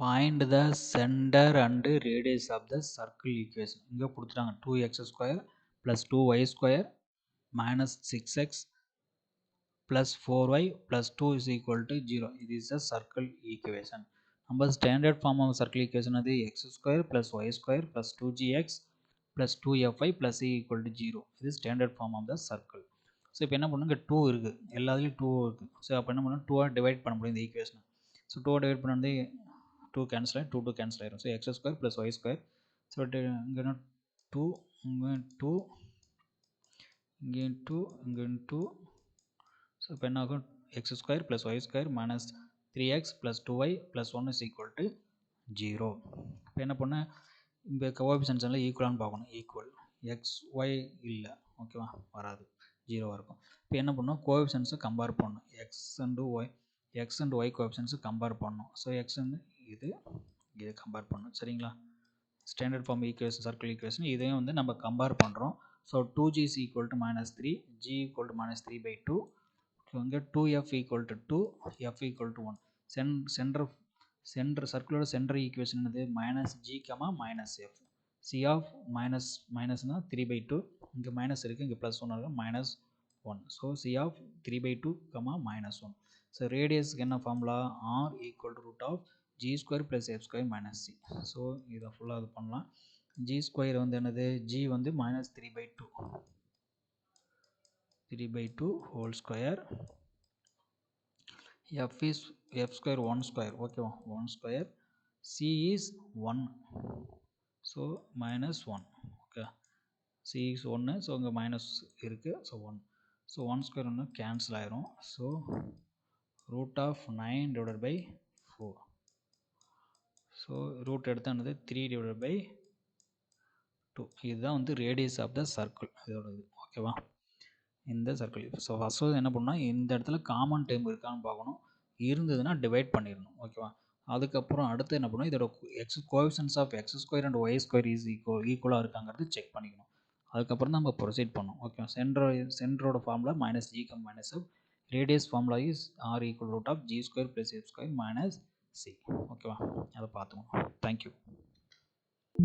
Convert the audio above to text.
Find the center and radius of the circle equation. இங்க கொடுத்துட்டாங்க 2x square plus 2y square minus 6x plus 4y plus 2 is equal to 0. It is a circle equation. நம்ம standard form of circle equation அது x square plus y square plus 2gx plus 2fy plus c equal to 0. இது standard form of the circle. So இப்போ என்ன பண்ணுங்க 2 இருக்குது எல்லாத்துலேயும் 2 இருக்குது. So அப்போ என்ன பண்ணணும் 2 டிவைட் பண்ண முடியும் இந்த ஈக்குவேஷனை. ஸோ 2 டிவைட் பண்ண வந்து 2 கேன்சல் ஆகிடும் 2 கேன்சல் ஆகிடும். So x square plus y square. So இங்கே 2 இங்கே 2 இங்கே 2 இங்கே 2. ஸோ இப்போ என்ன ஆகும் x square plus y square minus 3x plus 2y plus 1 is equal to 0. இப்போ என்ன பண்ண இந்த கோஎஃபிஷியன்ட்ஸ் எல்லாம் ஈக்குவலானு பார்க்கணும். ஈக்குவல் எக்ஸ் ஒய் இல்லை ஓகேவா வராது 0 இருக்கும். இப்போ என்ன பண்ணணும் கோஎஃபிஷியன்ட்ஸை கம்பேர் பண்ணணும். எக்ஸ் அண்ட் ஒய் கோஎஃபிஷியன்ட்ஸை கம்பேர் பண்ணணும். ஸோ எக்ஸ் வந்து இது கம்பேர் பண்ணணும் சரிங்களா. Standard form equation circle equation இதையும் வந்து நம்ம கம்பேர் பண்ணுறோம். So 2g is equal to -3, g equal to -3/2. So இங்கே 2f equal to 2, f equal to 1. சர்க்கிளோட சென்டர் ஈக்குவேஷன் என்னது -g, -f. c of மைனஸ்னா 3/2. இங்கே மைனஸ் இருக்குது இங்கே ப்ளஸ் 1 இருக்குது -1. So c of 3/2, -1. ஸோ ரேடியஸ்க்கு என்ன formula r equal to root of g square plus f square minus c. So இதை ஃபுல்லாக இது பண்ணலாம். g ஸ்கொயர் வந்து என்னது g வந்து -3/2 whole square. f is f square 1 square ஓகேவா 1 square. c is 1 so -1 okay. c is 1 so இங்கே minus இருக்குது ஸோ 1. ஸோ 1 ஸ்கொயர் ஒன்று கேன்சல் ஆயிரும். So root of 9 divided by 4. So root எடுத்தானது 3/2. இதுதான் வந்து ரேடியஸ் ஆஃப் த சர்க்கிள் இதோட இது ஓகேவா இந்த சர்க்கிள். ஸோ ஃபஸ்ட்டு என்ன பண்ணால் இந்த இடத்துல காமன் டைம் இருக்கான்னு பார்க்கணும். இருந்ததுன்னா டிவைட் பண்ணிடணும் ஓகேவா. அதுக்கப்புறம் அடுத்து என்ன பண்ணணும் இதோட coefficients of X square and Y square is ஈக்குவலாக இருக்காங்கிறது செக் பண்ணிக்கணும். அதுக்கப்புறம் தான் நம்ம ப்ரொசீட் பண்ணணும் ஓகே. சென்டரோட formula -g, -f. Radius formula is r equal root of g square plus f square minus c ஓகேவா. அதை பார்த்துக்கணும். தேங்க்யூ.